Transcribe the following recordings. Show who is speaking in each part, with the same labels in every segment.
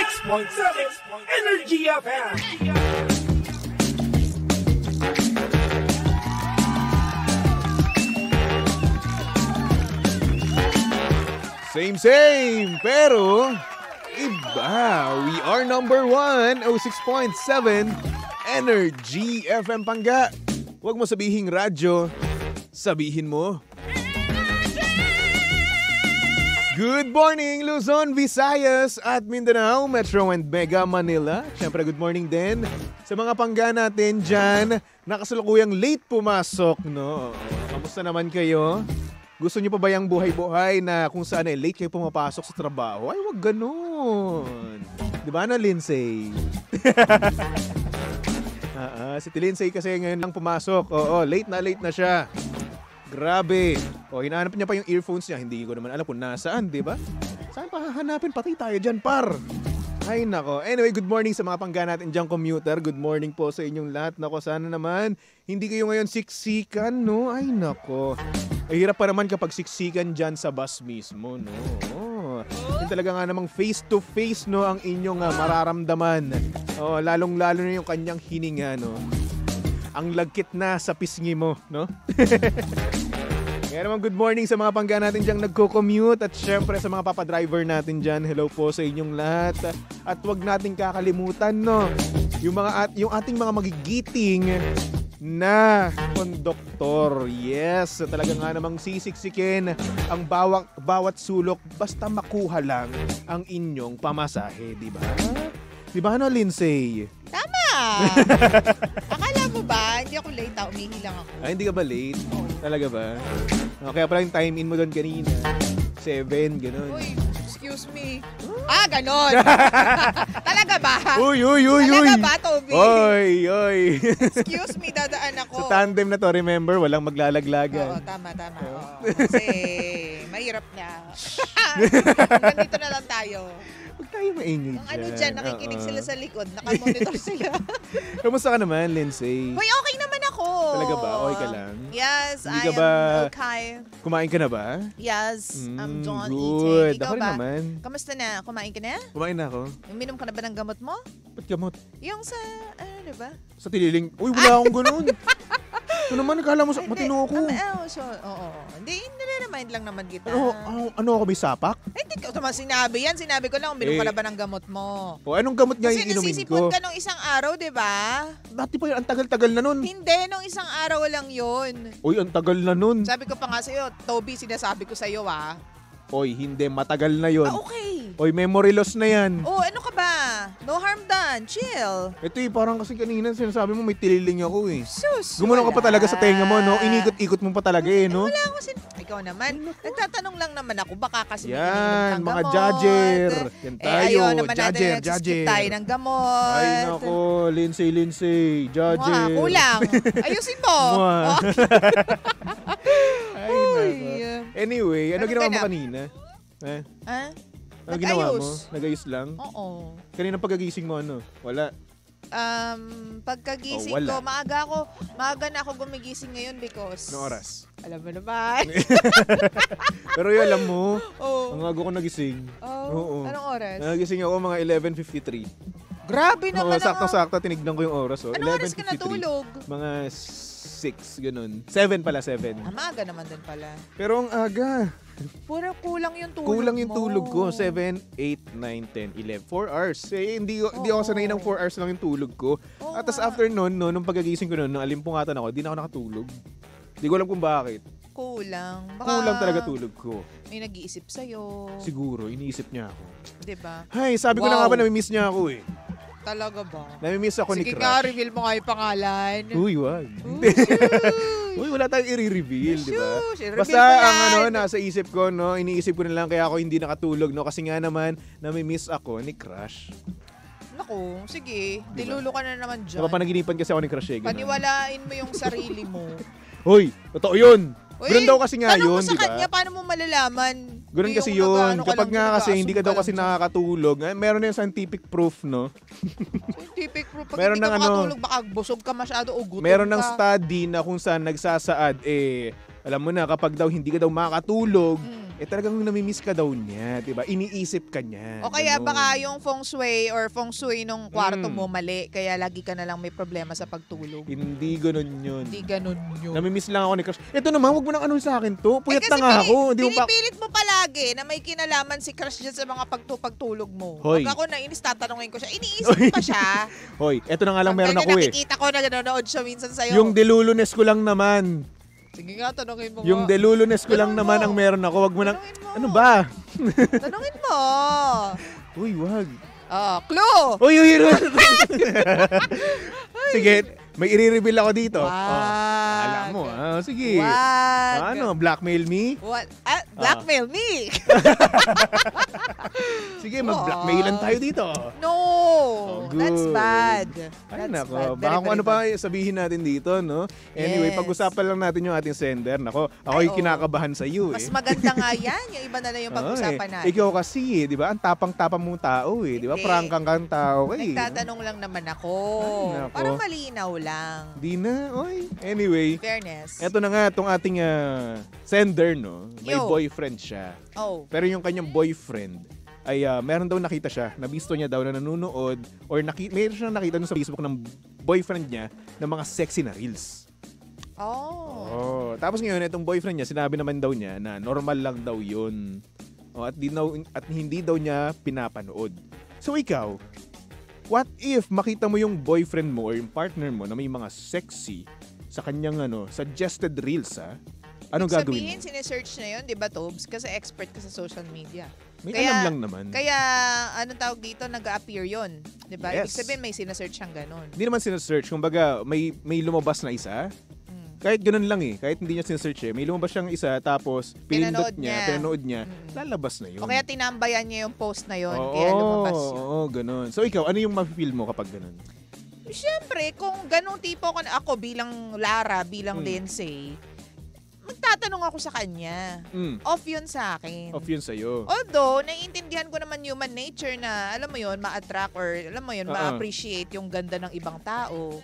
Speaker 1: 106.7 Energy FM.
Speaker 2: Same, pero iba. We are number 106.7 Energy FM Pangga. Huwag mo sabihing radyo, sabihin mo. Good morning, Luzon, Visayas at Mindanao, Metro and Mega Manila. Siyempre, good morning din sa mga pangga natin dyan. Nakasalukuyang late pumasok, no? Kamusta naman kayo? Gusto niyo pa ba yung buhay-buhay na kung saan late kayo pumapasok sa trabaho? Ay, wag ganun. Di ba na, Lindsay? Si Lindsay kasi ngayon lang pumasok. Oo, late na siya. Grabe. O, hinahanap niya pa yung earphones niya. Hindi ko naman alam kung nasaan, di ba? Saan pa hahanapin? Patay tayo dyan, par. Ay, nako. Anyway, good morning sa mga pangga natin dyan, commuter. Good morning po sa inyong lahat. Nako, sana naman hindi kayo ngayon siksikan, no? Ay, nako. Ay, hirap pa naman kapag siksikan dyan sa bus mismo, no? Yung talaga nga namang face-to-face, no, ang inyong mararamdaman. Oh, lalong-lalo na yung kanyang hininga, no? Ang lagkit na sa pisngi mo, no? Kaya naman good morning sa mga pangga natin dyan nagko-commute at syempre sa mga papadriver natin dyan. Hello po sa inyong lahat. At wag nating kakalimutan, no? Yung ating mga magigiting na konduktor. Yes, talaga nga namang sisiksikin ang bawat sulok basta makuha lang ang inyong pamasahe, di ba? Di ba ano, Lindsay?
Speaker 3: Tama! Akala mo ba? Hindi ako late, umihi lang ako.
Speaker 2: Ay, hindi ka ba late? Talaga ba? Kaya pala yung time in mo doon kanina. 7, gano'n.
Speaker 3: Uy, excuse me. Ganon. Talaga ba?
Speaker 2: Uy.
Speaker 3: Talaga ba, Toby?
Speaker 2: Oy.
Speaker 3: Excuse me, dadaan ako.
Speaker 2: Sa tandem na to, remember, walang maglalaglagan.
Speaker 3: Oo, tama. Oo. Kasi mahirap na. Hanggang dito na lang tayo.
Speaker 2: Huwag tayo maingay
Speaker 3: kung ano dyan, nakikinig sila sa likod, nakamonitor sila.
Speaker 2: Kamusta ka naman, Lindsay?
Speaker 3: Hoy, okay naman ako.
Speaker 2: Talaga ba? Okay ka lang?
Speaker 3: Yes,
Speaker 2: Hindi
Speaker 3: I
Speaker 2: ka ba
Speaker 3: am okay.
Speaker 2: Kumain ka na ba?
Speaker 3: Yes, I'm done
Speaker 2: good.
Speaker 3: eating. Ikaw
Speaker 2: Ako
Speaker 3: ba?
Speaker 2: naman.
Speaker 3: Kamusta na? Kumain ka na?
Speaker 2: Kumain na ako.
Speaker 3: Uminom ka na ba ng gamot mo?
Speaker 2: Ba't gamot?
Speaker 3: Yung sa, diba?
Speaker 2: Sa tililing. Uy, wala akong ganun. Ito naman, nakala mo matino ako.
Speaker 3: Oo. Hindi, nire-remind lang naman kita.
Speaker 2: Ano ako, may sapak?
Speaker 3: Hindi ko naman sinabi yan. Sinabi ko lang, uminom ka na ba ng gamot mo?
Speaker 2: O, anong gamot nga
Speaker 3: kasi
Speaker 2: yung inumin ko?
Speaker 3: Kasi nasisipon ka nung isang araw, diba?
Speaker 2: Dati pa yun, ang tagal-tagal na nun.
Speaker 3: Hindi, nung isang araw lang yun.
Speaker 2: Uy, ang tagal na nun.
Speaker 3: Sabi ko pa nga sa'yo, Toby, sinasabi ko sa'yo,
Speaker 2: Oy, hindi, matagal na yun.
Speaker 3: Okay.
Speaker 2: Oy, memory loss na yan.
Speaker 3: Ano ka ba? No harm done. Chill.
Speaker 2: Ito parang kasi kanina sinasabi mo may tililing ako
Speaker 3: Sus,
Speaker 2: Gumano ka pa talaga sa tenga mo, no? Inikot-ikot mo pa talaga no?
Speaker 3: Wala ako ikaw naman. Nagtatanong lang naman ako, baka kasi
Speaker 2: yan,
Speaker 3: ng
Speaker 2: mga
Speaker 3: gamot.
Speaker 2: judger. Yan tayo,
Speaker 3: ayaw naman
Speaker 2: judger.
Speaker 3: natin tayo ng gamot.
Speaker 2: Ay, nako, Lindsay, judger.
Speaker 3: Kulang. Ayusin mo.
Speaker 2: Ay, nako. Anyway, ano ginawa mo kanina? Ano ginawa mo? Nag-ayos lang?
Speaker 3: Oo.
Speaker 2: Kanina pagkagising mo, wala?
Speaker 3: Pagkagising ko, maaga na ako gumigising ngayon because...
Speaker 2: Anong oras?
Speaker 3: Alam mo naman.
Speaker 2: Pero alam mo, ang aga ko nagising. Oo.
Speaker 3: Anong oras?
Speaker 2: Nagising ako mga 11:53.
Speaker 3: Grabe naman.
Speaker 2: Sakto-sakto, tinignan ko yung oras.
Speaker 3: Anong oras ka natulog?
Speaker 2: Mga 6, ganun. 7 pala, 7.
Speaker 3: Maaga naman din pala.
Speaker 2: Pero ang aga.
Speaker 3: Pura kulang yung tulog
Speaker 2: Kulang yung tulog ko. 7, 8, 9, 10, 11. 4 hours. Hindi ako sanay ng 4 hours lang yung tulog ko. At tas after nung pagkagising ko nung alimpungatan ako, di na ako nakatulog. Di ko alam kung bakit.
Speaker 3: Kulang.
Speaker 2: Kulang talaga tulog ko.
Speaker 3: May nag-iisip sa'yo.
Speaker 2: Siguro, iniisip niya ako.
Speaker 3: Diba?
Speaker 2: Hay, sabi ko na nga ba namimiss niya ako
Speaker 3: Talaga ba?
Speaker 2: Namimiss ako ni Crush.
Speaker 3: Sige nga, reveal mo nga yung pangalan.
Speaker 2: Uy, wag. Uy, wala tayong i-reveal, di ba? Basta ang nasa isip ko, iniisip ko na lang kaya ako hindi nakatulog, kasi nga naman, namimiss ako ni Crush.
Speaker 3: Naku, sige. Diba? Dilulo ka na naman dyan.
Speaker 2: Napapanaginipan kasi ako ni Crush.
Speaker 3: Paniwalain mo yung sarili mo.
Speaker 2: Hoy, totoo yun. Ganun daw kasi nga yun,
Speaker 3: di ba? Tanong mo sa kanya, paano mo malalaman?
Speaker 2: Ganun kasi yun. Kapag nga kasi hindi ka daw kasi nakakatulog, meron na yung scientific proof,
Speaker 3: Scientific proof. Pag
Speaker 2: meron
Speaker 3: hindi ka makatulog, baka busog ka masyado o gutom ka.
Speaker 2: Meron ng study na kung saan nagsasaad, alam mo na, kapag daw hindi ka daw makakatulog, talagang namimiss ka daw niya, 'di ba? Iniisip ka niya.
Speaker 3: O kaya
Speaker 2: ganun.
Speaker 3: baka yung feng shui nung kwarto mo mali, kaya lagi ka na lang may problema sa pagtulog.
Speaker 2: Hindi ganun yun.
Speaker 3: Hindi ganun yun.
Speaker 2: Namimiss lang ako ni crush. Ito naman, wag mo nang ano sa akin to. Puyat
Speaker 3: kasi
Speaker 2: na nga ako. Hindi mo pa...
Speaker 3: pinipilit mo palagi na may kinalaman si crush dyan sa mga pagtulog mo.
Speaker 2: Hoy.
Speaker 3: Pag ako nainis, tatanungin ko siya. Iniisip mo pa siya.
Speaker 2: Hoy, ito na nga lang
Speaker 3: Pag
Speaker 2: meron
Speaker 3: ganyan
Speaker 2: ako eh.
Speaker 3: nakikita ko na nanonood siya minsan sa'yo.
Speaker 2: Yung delulunes ko lang naman.
Speaker 3: Sige nga, tanungin mo
Speaker 2: Yung
Speaker 3: nga.
Speaker 2: delulunes ko lang
Speaker 3: Tanungin
Speaker 2: naman
Speaker 3: mo.
Speaker 2: ang meron ako. Wag mo nang...
Speaker 3: Tanungin mo.
Speaker 2: Ano ba?
Speaker 3: Tanungin mo.
Speaker 2: Uy, wag.
Speaker 3: Clue!
Speaker 2: Uy. Sige, may i-reveal ako dito.
Speaker 3: Wag.
Speaker 2: Alam mo, sige.
Speaker 3: Wag.
Speaker 2: Ano, blackmail me?
Speaker 3: What? Blackmail me.
Speaker 2: Sige, mag-blackmailan tayo dito.
Speaker 3: No,
Speaker 2: good.
Speaker 3: that's bad.
Speaker 2: Ay,
Speaker 3: That's
Speaker 2: nako.
Speaker 3: bad.
Speaker 2: Baka kung
Speaker 3: Very,
Speaker 2: ano
Speaker 3: very
Speaker 2: pa sabihin natin dito, no? Anyway,
Speaker 3: Yes.
Speaker 2: pag-usapan lang natin yung ating sender. Nako, ako
Speaker 3: Ay,
Speaker 2: yung kinakabahan sa iyo
Speaker 3: bad. Mas
Speaker 2: eh.
Speaker 3: maganda nga yan. Yung iba na lang yung pag-usapan natin.
Speaker 2: Ikaw kasi di ba? Ang tapang-tapang mong tao eh. Di ba?
Speaker 3: Hindi.
Speaker 2: Prangkang kang tao eh.
Speaker 3: Nagtatanong lang naman ako.
Speaker 2: Ay, nako.
Speaker 3: Para malinaw lang.
Speaker 2: Di na, oy. Anyway,
Speaker 3: Fairness.
Speaker 2: eto na nga itong ating sender, no? May
Speaker 3: Yo.
Speaker 2: boyfriend siya.
Speaker 3: Oh.
Speaker 2: Pero yung kanyang boyfriend ay meron daw nakita siya, nabisto niya daw na nanonood or meron siyang nakita dun sa Facebook ng boyfriend niya ng mga sexy na reels.
Speaker 3: Oh.
Speaker 2: Tapos ngayon itong boyfriend niya, sinabi naman daw niya na normal lang daw 'yun. At hindi daw niya pinapanood. So ikaw, what if makita mo yung boyfriend mo or yung partner mo na may mga sexy sa kanyang suggested reels Anong gagawin
Speaker 3: Sabihin,
Speaker 2: mo?
Speaker 3: sinesearch na yun, di ba, Tobes? Kasi expert ka sa social media.
Speaker 2: May
Speaker 3: Kaya-
Speaker 2: alam lang naman.
Speaker 3: Kaya, anong tawag dito, nag-appear yun. Di ba?
Speaker 2: Yes.
Speaker 3: Ibig sabihin, may sinesearch siyang ganun.
Speaker 2: Hindi naman sinesearch. Kumbaga, may lumabas na isa. Kahit ganun lang eh. Kahit hindi niya sinesearch eh. May lumabas siyang isa tapos pinindot pinanood niya, lalabas na yun.
Speaker 3: O kaya tinambayan niya yung post na yun,
Speaker 2: Oo,
Speaker 3: kaya lumabas yun.
Speaker 2: Oo, ganun. So ikaw, ano yung ma-feel mo kapag ganun?
Speaker 3: Siyempre, kung ganung tipo ako bilang Lara, bilang Densei, magtatanong ako sa kanya. Off yun sa akin.
Speaker 2: Off yun sa'yo.
Speaker 3: Although, naiintindihan ko naman human nature na, alam mo yun, ma-attract or, alam mo yun, ma-appreciate yung ganda ng ibang tao.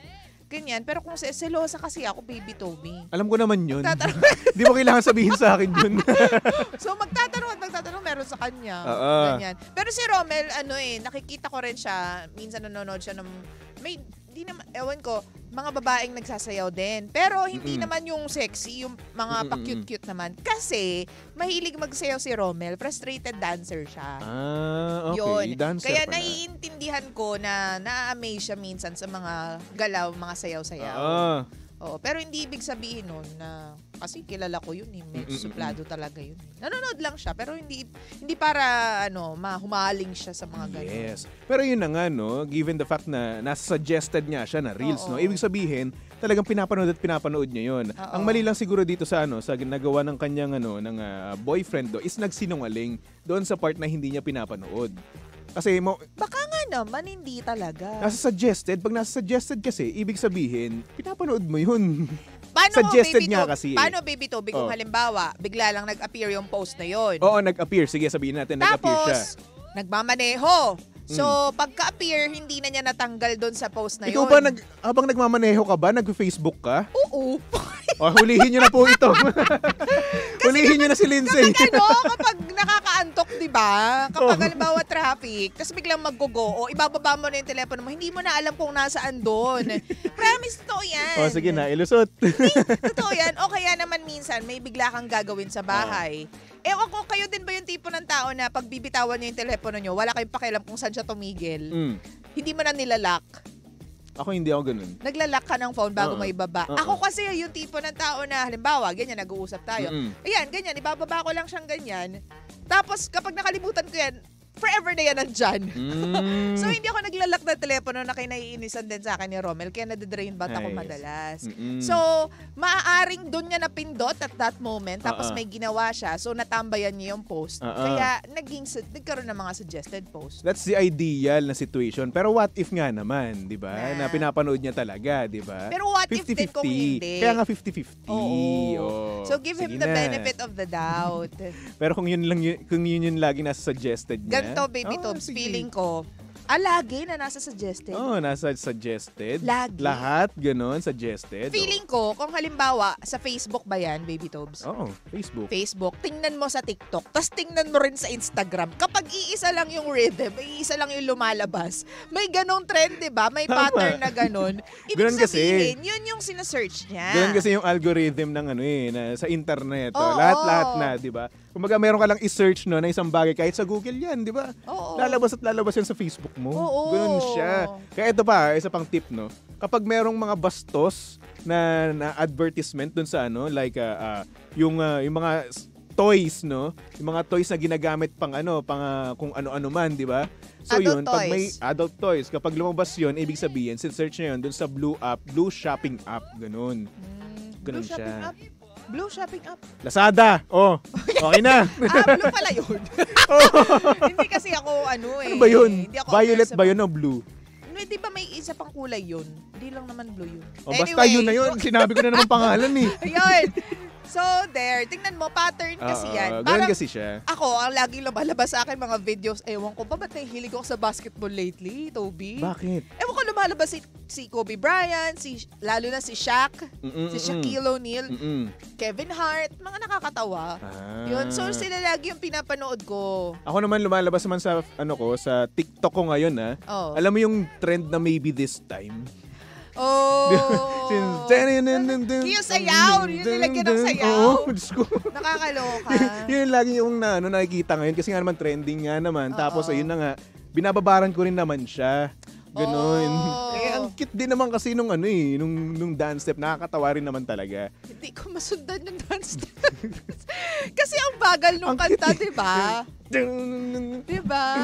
Speaker 3: Ganyan. Pero kung selosa kasi ako, baby Toby.
Speaker 2: Alam ko naman yun. Di mo kailangan sabihin sa akin yun.
Speaker 3: So, magtatanong, meron sa kanya. Ganyan. Pero si Romel, nakikita ko rin siya, minsan nanonood siya ng, di naman, ewan ko, mga babaeng nagsasayaw din. Pero hindi naman yung sexy, yung mga pa-cute-cute naman. Kasi, mahilig magsayaw si Romel. Frustrated dancer siya.
Speaker 2: Okay.
Speaker 3: Yun.
Speaker 2: Dancer
Speaker 3: Kaya
Speaker 2: pala.
Speaker 3: naiintindihan ko na na-amaze siya minsan sa mga galaw, mga sayaw-sayaw. Oo, pero hindi ibig sabihin nun na kasi kilala ko yun medyo suplado talaga yun. Nanonood lang siya pero hindi para mahumaling siya sa mga ganun.
Speaker 2: Yes. Pero yun na nga given the fact na nasa suggested niya siya na reels ibig sabihin talagang pinapanood niya yun.
Speaker 3: Oo.
Speaker 2: Ang mali lang siguro dito sa sa ginagawa ng kanyang ng boyfriend is nagsinungaling doon sa part na hindi niya pinapanood. Kasi
Speaker 3: Baka nga naman, hindi talaga.
Speaker 2: nasa suggested, pag nasa suggested kasi, ibig sabihin, pinapanood mo yun.
Speaker 3: Paano,
Speaker 2: suggested
Speaker 3: Baby
Speaker 2: nga
Speaker 3: Toby?
Speaker 2: kasi eh.
Speaker 3: Paano, Baby Toby, kung halimbawa, bigla lang nag-appear yung post na yun?
Speaker 2: Oo, nag-appear. Sige, sabihin natin, nag-appear siya.
Speaker 3: Tapos, nagmamaneho. So, pagka-appear, hindi na niya natanggal doon sa post na
Speaker 2: Ikaw
Speaker 3: yun.
Speaker 2: ba, habang nagmamaneho ka ba, nag-Facebook ka?
Speaker 3: Oo.
Speaker 2: Hulihin niyo na po ito. Hulihin niyo na si Lindsay.
Speaker 3: Kapag nakakaantok, di ba? Kapag halimbawa traffic, tapos biglang mag-go, ibababa mo na yung telepono mo, hindi mo na alam kung nasaan doon. Promise, totoo yan.
Speaker 2: Sige na, ilusot.
Speaker 3: Totoo yan. O kaya naman minsan, may bigla kang gagawin sa bahay. Ewan ko, kayo din ba yung tipo ng tao na pag bibitawan niyo yung telepono niyo, wala kayong pakialam kung saan siya tumigil? Hindi mo na nilalak.
Speaker 2: Ako hindi ako ganun.
Speaker 3: Naglalak ka ng phone bago mo ibaba. Ako kasi yung tipo ng tao na, halimbawa, ganyan, nag-uusap tayo. Ayan, ganyan, ibababa ko lang siyang ganyan. Tapos, kapag nakalimutan ko yan, forever na yan nandyan. So, hindi ako naglalak ng telepono na kinaiinisan din sa akin ni Romel, kaya nadidrain ba't ako madalas. So, maaaring doon niya napindot at that moment, tapos may ginawa siya, so natambayan niya yung post. Kaya, nagkaroon ng mga suggested post.
Speaker 2: That's the ideal na situation. Pero what if nga naman, di ba? Na pinapanood niya talaga, di ba?
Speaker 3: Pero what if din kung hindi?
Speaker 2: Kaya nga 50-50.
Speaker 3: Oo. So, give him the benefit of the doubt.
Speaker 2: Pero kung yun lagi nasa suggested niya.
Speaker 3: Ganito, Baby Tobs,
Speaker 2: sige.
Speaker 3: feeling ko, Lagi na nasa suggested?
Speaker 2: Nasa suggested.
Speaker 3: Lagi?
Speaker 2: Lahat, ganun, suggested.
Speaker 3: Feeling ko, kung halimbawa, sa Facebook ba yan, Baby Tobes?
Speaker 2: Facebook.
Speaker 3: Facebook, tingnan mo sa TikTok, tas tingnan mo rin sa Instagram. Kapag iisa lang yung rhythm, iisa lang yung lumalabas, may ganong trend, di ba? May pattern na ganon. Ibig
Speaker 2: Ganun kasi.
Speaker 3: sabihin, yun yung sinesearch niya.
Speaker 2: Ganun kasi yung algorithm ng na sa internet.
Speaker 3: Oo.
Speaker 2: Lahat-lahat na, di ba? Kumbaga meron ka lang i-search na isang bagay, kahit sa Google yan, di ba?
Speaker 3: Oo.
Speaker 2: Lalabas at lalabas yan sa Facebook mo.
Speaker 3: Oo.
Speaker 2: Ganun siya. Kaya ito pa, isa pang tip, no? Kapag merong mga bastos na advertisement dun sa yung mga toys, no? Yung mga toys na ginagamit pang kung ano-ano man, di ba? So
Speaker 3: Adult
Speaker 2: pag may
Speaker 3: toys.
Speaker 2: adult toys, kapag lumabas yun, ibig sabihin, search niya yun dun sa Blue Shopping app, ganun. Ganun
Speaker 3: Blue Shopping
Speaker 2: siya.
Speaker 3: app? Blue Shopping app?
Speaker 2: Lazada! Okay na.
Speaker 3: Blue pala yun. Hindi kasi ako
Speaker 2: Ano ba yun?
Speaker 3: Hindi ako
Speaker 2: Violet
Speaker 3: aware
Speaker 2: ba
Speaker 3: sa-
Speaker 2: yun o blue?
Speaker 3: Di ba may isa pang kulay yun? Hindi lang naman blue yun.
Speaker 2: Basta yun na yun. Sinabi ko na naman pangalan eh.
Speaker 3: Ayun. So, there. Tingnan mo, pattern kasi yan.
Speaker 2: Ganun kasi siya.
Speaker 3: Ako, ang laging lumalabas sa akin mga videos, ewan ko, ba't nahihilig ako sa basketball lately, Toby?
Speaker 2: Bakit?
Speaker 3: Ewan ko, lumalabas si Kobe Bryant, lalo na si Shaq, si Shaquille O'Neal, Kevin Hart, mga nakakatawa. Yun, so sila lagi yung pinapanood ko.
Speaker 2: Ako naman lumalabas naman sa sa TikTok ko ngayon
Speaker 3: Oh.
Speaker 2: Alam mo yung trend na maybe this time?
Speaker 3: Oh!
Speaker 2: Yung
Speaker 3: sayaw! Yung nilagyan ng sayaw.
Speaker 2: Oo, Diyos ko.
Speaker 3: Nakakaloka.
Speaker 2: Yun lagi yung nakikita ngayon kasi nga naman trending nga naman. Tapos ayun na nga, binababaran ko rin naman siya. Ganon.
Speaker 3: Oh.
Speaker 2: Ang cute din naman kasi nung nung dance step. Nakakatawa rin naman talaga.
Speaker 3: Hindi ko masundan yung dance dance. Kasi ang bagal nung kanta, di ba? Di ba?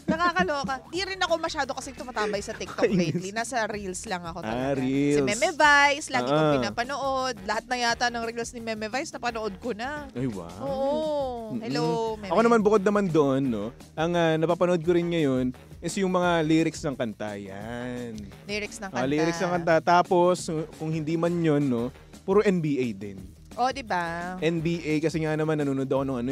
Speaker 3: Nakakaloka. Di rin ako masyado kasi tumatambay sa TikTok lately. Nasa Reels lang ako talaga.
Speaker 2: Reels.
Speaker 3: Si Meme Vice, lagi kong pinapanood. Lahat na yata ng Reels ni Meme Vice, napanood ko na.
Speaker 2: Ay, wow.
Speaker 3: Oo. Hello, Meme.
Speaker 2: Ako naman bukod naman doon, no, ang napapanood ko rin ngayon is yung mga lyrics ng kanta. Yan.
Speaker 3: Lyrics ng kanta.
Speaker 2: Lyrics ng kanta. Tapos, kung hindi man yun, no, puro NBA din.
Speaker 3: Di ba?
Speaker 2: NBA kasi nga naman nanonood ako nung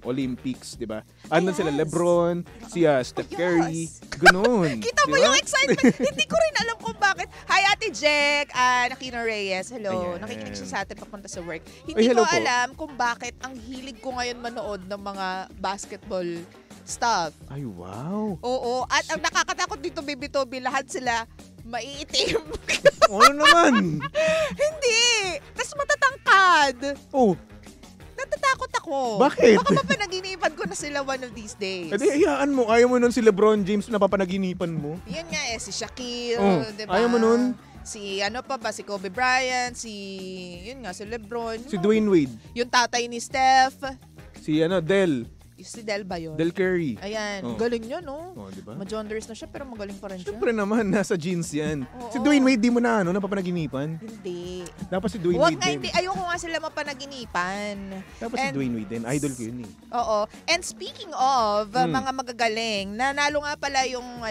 Speaker 2: Olympics, 'di ba? Andun
Speaker 3: Yes.
Speaker 2: sila LeBron, si Steph
Speaker 3: Yes.
Speaker 2: Curry, ganoon.
Speaker 3: Kita mo
Speaker 2: Di ba?
Speaker 3: yung excitement. Hindi ko rin alam kung bakit. Hi, Ate Jack. Nakino Reyes. Hello.
Speaker 2: Ayan.
Speaker 3: Nakikinig siya sa atin papunta sa work.
Speaker 2: Ay,
Speaker 3: Hindi
Speaker 2: hello
Speaker 3: ko
Speaker 2: po.
Speaker 3: alam kung bakit ang hilig ko ngayon manood ng mga basketball stuff.
Speaker 2: Ay, wow.
Speaker 3: Oo. At ang nakakatakot dito, Baby Toby, lahat sila maiitim.
Speaker 2: Ano naman?
Speaker 3: Hindi. Tapos matatangkad.
Speaker 2: Oh,
Speaker 3: Natatakot ako.
Speaker 2: Bakit?
Speaker 3: Baka mapanaginipan ko na sila one of these days.
Speaker 2: edi hayaan mo. Ayaw mo nun si LeBron James na papanaginipan mo.
Speaker 3: Yan nga si Shaquille,
Speaker 2: Oh,
Speaker 3: di ba?
Speaker 2: ayaw mo nun?
Speaker 3: Si si Kobe Bryant, yun nga, si LeBron.
Speaker 2: Si Dwayne Wade,
Speaker 3: Yung tatay ni Steph.
Speaker 2: si
Speaker 3: Si Del ba yun?
Speaker 2: Del Curry.
Speaker 3: Ayan,
Speaker 2: Oh.
Speaker 3: galing niya, no?
Speaker 2: Oh, di ba?
Speaker 3: Ma-Jonders na siya, pero magaling pa rin siya.
Speaker 2: Siyempre naman, nasa jeans yan.
Speaker 3: Oo.
Speaker 2: Si Dwayne Wade, di mo na napapanaginipan.
Speaker 3: Hindi.
Speaker 2: Dapat si Dwayne
Speaker 3: Huwag
Speaker 2: Wade
Speaker 3: nga,
Speaker 2: din.
Speaker 3: hindi. Ayoko nga sila mapanaginipan.
Speaker 2: Dapat si
Speaker 3: And-
Speaker 2: Dwayne Wade din. Idol ko yun eh.
Speaker 3: Oo. And speaking of mga magagaling, nanalo nga pala yung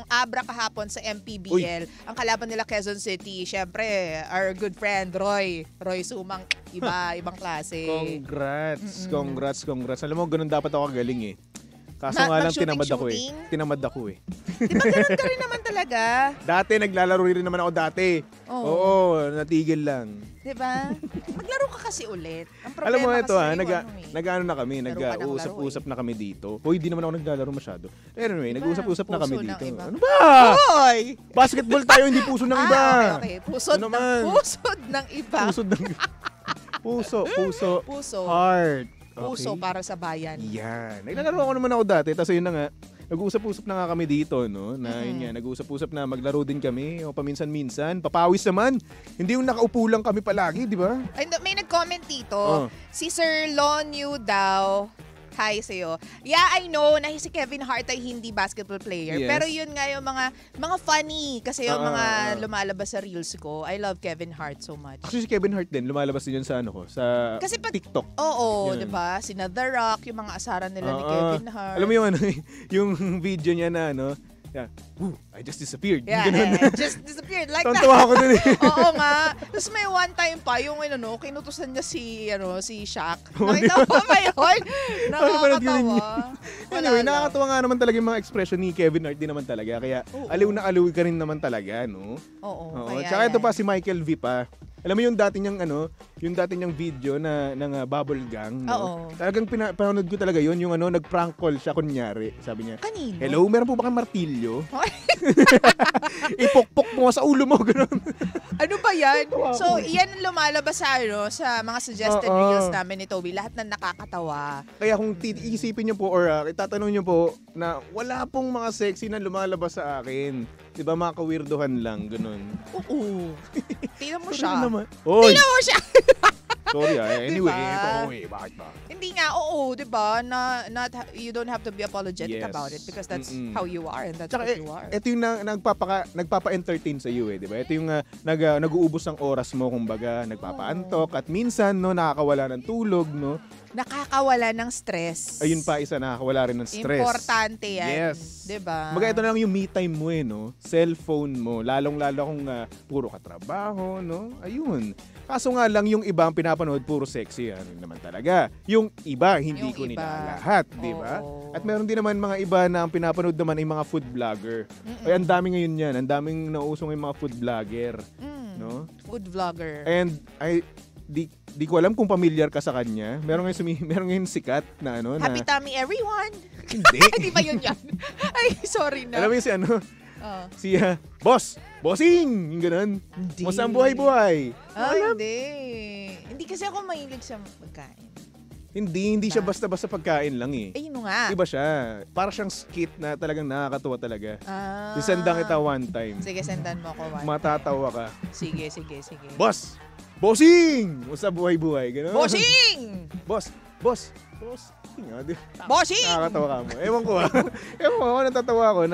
Speaker 3: Abra kahapon sa MPBL. Ang kalaban nila Quezon City, syempre, our good friend Roy Sumang, ibang klase.
Speaker 2: Congrats. Alam mo, ganun dapat ako galing eh. Kaso nga lang
Speaker 3: mag-shooting?
Speaker 2: Tinamad ako eh.
Speaker 3: Di ba ganun ka rin naman talaga?
Speaker 2: Dati, naglalaro rin naman ako dati.
Speaker 3: Oo.
Speaker 2: Oo, natigil lang.
Speaker 3: Di ba? Maglaro ka kasi ulit. Ang problema
Speaker 2: Alam mo ito
Speaker 3: kasi
Speaker 2: nag-ano na kami,
Speaker 3: Laro ka ng
Speaker 2: nag-uusap-usap
Speaker 3: laro
Speaker 2: na kami dito. Hoy, di naman ako naglalaro masyado. Anyway,
Speaker 3: Diba?
Speaker 2: nag-uusap-usap na kami
Speaker 3: Puso ng
Speaker 2: dito.
Speaker 3: iba.
Speaker 2: Ano ba?
Speaker 3: Hoy!
Speaker 2: Basketball tayo, hindi puso ng iba.
Speaker 3: Okay. Pusod,
Speaker 2: Ano naman?
Speaker 3: pusod ng iba.
Speaker 2: Puso. Heart.
Speaker 3: Puso para sa bayan.
Speaker 2: Yan. Naglalaro ako naman ako dati. Tapos yun na nga, nag-uusap-usap na nga kami dito, no? Na yun nga, nag-uusap-usap na maglaro din kami o paminsan-minsan. Papawis naman. Hindi yung nakaupo lang kami palagi, di ba?
Speaker 3: Ay, may nag-comment dito.
Speaker 2: Oh.
Speaker 3: Si Sir Lonyu daw. Hi sa'yo. Yeah, I know na si Kevin Hart ay hindi basketball player.
Speaker 2: Yes.
Speaker 3: Pero yun nga yung mga funny. Kasi yung mga lumalabas sa reels ko. I love Kevin Hart so much.
Speaker 2: Actually, si Kevin Hart din, lumalabas din yun sa sa
Speaker 3: Kasi
Speaker 2: TikTok.
Speaker 3: Oo,
Speaker 2: Yun.
Speaker 3: di ba? Sina The Rock, yung mga asaran nila ni
Speaker 2: Oo.
Speaker 3: Kevin Hart.
Speaker 2: Alam mo yung yung video niya na Yeah. Woo, I just disappeared.
Speaker 3: Yeah,
Speaker 2: Ganun.
Speaker 3: just disappeared like that.
Speaker 2: Tontuwa ako dun eh.
Speaker 3: Oo nga. Tapos may one time pa, yung kinutusan niya si Shaq. Nakita mo ba yun? Nakakatawa.
Speaker 2: Anyway, nakakatawa nga naman talaga yung mga expression ni Kevin Hart din naman talaga. Kaya aliw na aliw ka rin naman talaga, no?
Speaker 3: Oo.
Speaker 2: Tsaka ito pa si Michael V pa. Alam mo yung dati niyang video ng Bubble Gang, no?
Speaker 3: Oo.
Speaker 2: Talagang pinanood ko talaga yun, yung nag-prank call siya kunyari. Sabi niya,
Speaker 3: kanino?
Speaker 2: hello, meron po ba kang martilyo? Ipukpok mo sa ulo mo, gano'n.
Speaker 3: Ano ba yan? So, yan ang lumalabas sa mga suggested reels namin ni Toby. Lahat na nakakatawa.
Speaker 2: Kaya kung iisipin niyo po or itatanong niyo po na wala pong mga sexy na lumalabas sa akin. Diba, mga kawirdohan lang, ganun.
Speaker 3: Oo. Tingnan mo siya.
Speaker 2: Oy!
Speaker 3: Tingnan mo siya.
Speaker 2: Sorry anyway,
Speaker 3: Diba?
Speaker 2: bakit ba?
Speaker 3: Hindi nga, diba? You don't have to be apologetic about it because that's how you are and that's
Speaker 2: Tsaka,
Speaker 3: what you are.
Speaker 2: ito yung nagpapa-entertain sa iyo diba? Ito yung nag-uubos ng oras mo, kumbaga, nagpapaantok at minsan nakakawala ng tulog, no?
Speaker 3: Nakakawala ng stress.
Speaker 2: Ayun pa, isa nakakawala rin ng stress.
Speaker 3: Importante yan.
Speaker 2: Yes.
Speaker 3: Diba?
Speaker 2: Kumbaga, ito na lang yung me time mo no? Cellphone mo, lalong-lalo kung puro katrabaho, no? Ayun. Kaso nga lang yung iba ang pinapanood puro sexy, ano naman talaga. Yung iba, hindi ko nilalahat, di ba? At meron din naman mga iba na ang pinapanood naman ay mga food vlogger. Ay, ang dami ngayon yan. Ang daming nausong yung mga food vlogger. No?
Speaker 3: Food vlogger.
Speaker 2: And di ko alam kung familiar ka sa kanya. Meron ngayon sikat na
Speaker 3: Happy Tummy everyone.
Speaker 2: Hindi.
Speaker 3: Hindi ba yun yan? Ay, sorry na.
Speaker 2: Alam mo yung si Bossing! Yung ganun.
Speaker 3: Hindi.
Speaker 2: Musta ang buhay-buhay?
Speaker 3: Hindi. Hindi kasi ako mahilig sa pagkain.
Speaker 2: Hindi siya basta-basta pagkain lang eh.
Speaker 3: Ayun nga.
Speaker 2: Iba siya. Para siyang skit na talagang nakakatuwa talaga. Sisendan kita one time.
Speaker 3: Sige, sendan mo ako one time.
Speaker 2: Matatawa ka.
Speaker 3: Sige.
Speaker 2: Boss! Bossing! Musta buhay-buhay? Ganun.
Speaker 3: Bossing!
Speaker 2: Boss!
Speaker 3: Bossing!
Speaker 2: Nakakatawa ka mo. Ewan ko natatawa ako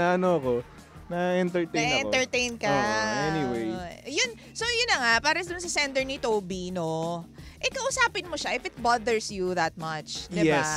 Speaker 2: na-entertain ako.
Speaker 3: Na-entertain ka.
Speaker 2: Anyway.
Speaker 3: So yun na nga, para dun sa sender ni Toby, no? Kausapin mo siya if it bothers you that much. Diba?
Speaker 2: Yes.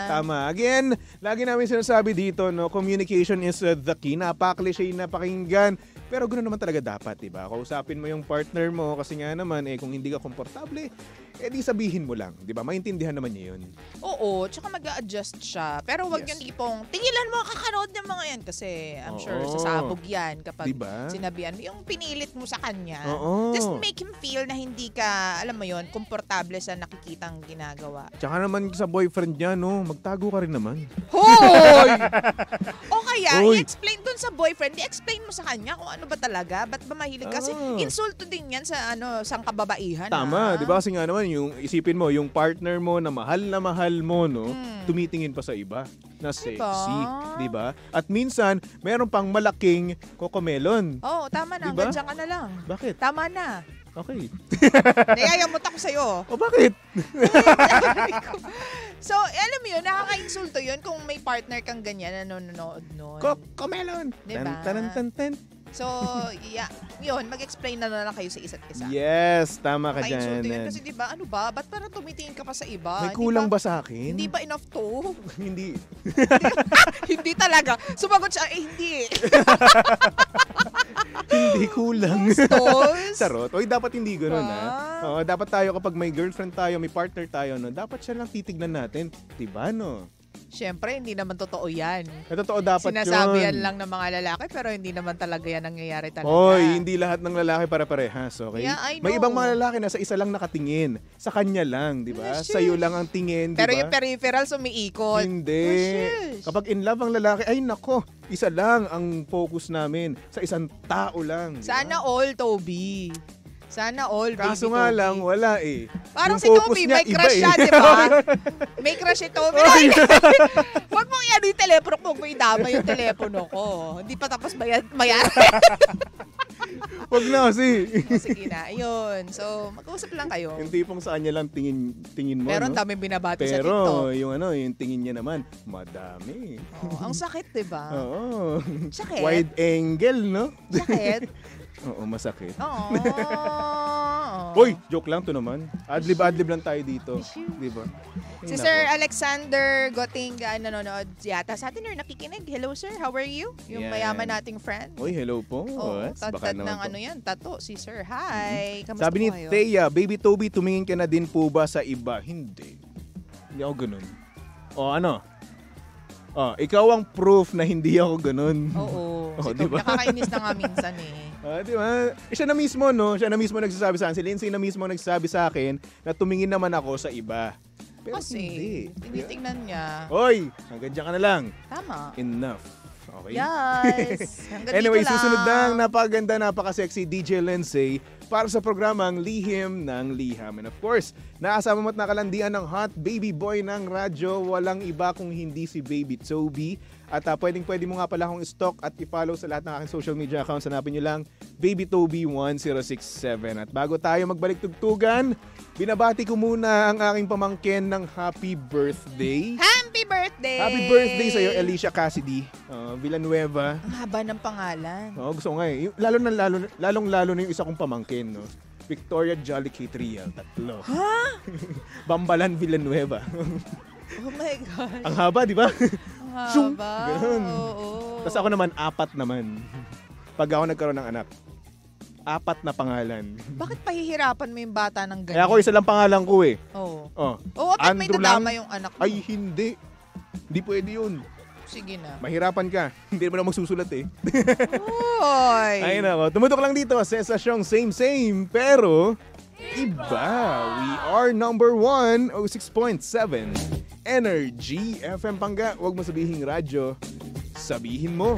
Speaker 2: Tama. Again, lagi namin sinasabi dito, no, communication is the key. Napaka-cliche, napakinggan. Pero ganoon naman talaga dapat, diba? Kausapin mo yung partner mo kasi nga naman, kung hindi ka komportable, di sabihin mo lang. Diba? Maintindihan naman niya yun.
Speaker 3: Oo, tsaka mag-a-adjust siya. Pero wag yung tipong, tingilan mo kakanood ng mga yan kasi I'm sure sasabog yan kapag sinabihan mo. Yung pinilit mo sa kanya. Just make him feel na hindi ka, alam mo yun, komportable sa nakikitang ginagawa.
Speaker 2: Tsaka naman sa boyfriend niya, no, magtago ka rin naman.
Speaker 3: Hoy! O kaya, i-explain dun sa boyfriend, i-explain mo sa kanya kung ano ba talaga, ba't ba mahilig? Kasi insulto din yan sa sang kababaihan.
Speaker 2: Tama, di ba? Kasi nga naman, yung isipin mo, yung partner mo na mahal mo, no, tumitingin pa sa iba na sexy, di ba? At minsan, meron pang malaking kokomelon.
Speaker 3: Tama na,
Speaker 2: diba?
Speaker 3: Diyan ka na lang.
Speaker 2: Bakit?
Speaker 3: Tama na.
Speaker 2: Okay.
Speaker 3: Nayayamot ako sa'yo.
Speaker 2: Bakit?
Speaker 3: So, alam mo yun, nakaka-insulto yun kung may partner kang ganyan na nanonood nun.
Speaker 2: Kokomelon!
Speaker 3: Diba?
Speaker 2: Tan.
Speaker 3: So, yun, mag-explain na lang kayo sa isa't isa.
Speaker 2: Yes, tama ka dyan.
Speaker 3: Insulto yun kasi diba, ano ba? Ba't parang tumitingin ka pa sa iba?
Speaker 2: May kulang ba sa akin?
Speaker 3: Hindi ba enough to?
Speaker 2: Hindi.
Speaker 3: Hindi talaga. Sumagot siya, hindi.
Speaker 2: Hindi kulang.
Speaker 3: Stalls?
Speaker 2: Sarot. Dapat hindi gano'n Oo, dapat tayo kapag may girlfriend tayo, may partner tayo, no, dapat siya lang titignan natin. Diba, no?
Speaker 3: Siyempre, hindi naman totoo yan.
Speaker 2: Totoo dapat
Speaker 3: Sinasabi
Speaker 2: yun.
Speaker 3: yan lang ng mga lalaki pero hindi naman talaga yan nangyayari talaga.
Speaker 2: Hindi lahat ng lalaki para-parehas, okay?
Speaker 3: Yeah, I know.
Speaker 2: May ibang mga lalaki na sa isa lang nakatingin. Sa kanya lang, di ba?
Speaker 3: Yes,
Speaker 2: Sa'yo lang ang tingin, di ba?
Speaker 3: Pero yung peripherals umiikot.
Speaker 2: Hindi. Kapag in love ang lalaki, ay nako, isa lang ang focus namin. Sa isang tao lang.
Speaker 3: Sana all, Toby. Sana all, baby.
Speaker 2: Kaso nga
Speaker 3: Toby.
Speaker 2: lang, wala eh.
Speaker 3: Parang
Speaker 2: Yung
Speaker 3: si
Speaker 2: focus
Speaker 3: Toby,
Speaker 2: niya,
Speaker 3: may
Speaker 2: iba
Speaker 3: crush siya, di ba? May crush si Toby. Huwag mong iyan yung telepono ko, huwag mo idama yung telepono ko. Hindi pa tapos mayari.
Speaker 2: Huwag na kasi.
Speaker 3: Sige na, ayun. So, mag-usap lang kayo.
Speaker 2: Yung tipong sa kanya lang tingin mo,
Speaker 3: Pero
Speaker 2: no?
Speaker 3: ang daming binabati sa TikTok.
Speaker 2: Pero yung tingin niya naman, madami.
Speaker 3: Ang sakit, di ba?
Speaker 2: Oo.
Speaker 3: Sakit.
Speaker 2: Wide angle, no?
Speaker 3: Sakit.
Speaker 2: Oo, masakit.
Speaker 3: Oo.
Speaker 2: Hoy, joke lang to naman. Adlib-adlib lang tayo dito. Di ba?
Speaker 3: Si Sir Alexander Gotinga nanonood yata sa atin or nakikinig. Hello sir, how are you? Yung
Speaker 2: Yan.
Speaker 3: mayaman nating friend.
Speaker 2: Hoy, hello po.
Speaker 3: Oo,
Speaker 2: Baka
Speaker 3: tad
Speaker 2: naman
Speaker 3: ng
Speaker 2: po.
Speaker 3: ano yan, tato si sir. Hi, kamusta
Speaker 2: Sabi ni
Speaker 3: po kayo?
Speaker 2: Thea, Baby Toby, tumingin ka na din po ba sa iba? Hindi. Hindi ako ganun. O ano? O, ikaw ang proof na hindi ako ganun.
Speaker 3: Oo.
Speaker 2: Oh,
Speaker 3: Si
Speaker 2: diba?
Speaker 3: Toby, nakakainis na nga minsan eh.
Speaker 2: Di ba? Siya na mismo, no? Siya na mismo nagsasabi sa akin. Si Lindsay na mismo nagsasabi sa akin na tumingin naman ako sa iba. Pero
Speaker 3: Kasi,
Speaker 2: hindi.
Speaker 3: tinitingnan niya.
Speaker 2: Hoy, hanggang dyan ka na lang.
Speaker 3: Tama.
Speaker 2: Enough. Okay?
Speaker 3: Yes. Hanggang
Speaker 2: Anyway,
Speaker 3: dito lang.
Speaker 2: susunod na ang napakaganda, napaka-sexy DJ Lindsay para sa programang Lihim ng Liham. And of course, naasama mo't nakalandian ng hot baby boy ng radyo. Walang iba kung hindi si Baby Toby. At pwede mo nga pala akong stalk at i-follow sa lahat ng aking social media accounts. Hanapin nyo lang Baby Toby 1067. At bago tayo magbalik tugtugan, binabati ko muna ang aking pamangkin ng happy birthday.
Speaker 3: Happy birthday!
Speaker 2: Happy birthday sa'yo, Alicia Cassidy, Villanueva.
Speaker 3: Ang haba ng pangalan.
Speaker 2: Gusto ko nga eh. Lalong-lalo na yung isa kong pamangkin, no? Victoria Jolly Catriel, 3.
Speaker 3: Ha?
Speaker 2: Bambalan Villanueva.
Speaker 3: Oh my God.
Speaker 2: Ang haba, di ba?
Speaker 3: Ang
Speaker 2: Shung!
Speaker 3: haba.
Speaker 2: Ganun.
Speaker 3: Oo.
Speaker 2: Tapos ako naman, 4 naman. Pag ako nagkaroon ng anak. 4 na pangalan.
Speaker 3: Bakit pahihirapan mo yung bata ng ganyan?
Speaker 2: Kaya ako isa lang pangalan ko eh.
Speaker 3: Oo.
Speaker 2: Oh.
Speaker 3: Oo, at may
Speaker 2: Andrew
Speaker 3: nadama
Speaker 2: lang?
Speaker 3: yung anak mo.
Speaker 2: Ay, hindi. Hindi pwede yun.
Speaker 3: Sige na.
Speaker 2: Mahirapan ka. Hindi mo na magsusulat eh.
Speaker 3: Oy!
Speaker 2: Ay nako, tumutok lang dito sa estasyong same, pero iba. We are number 1, 06.7. Energy FM Pangga. Huwag mo sabihin radyo, sabihin mo.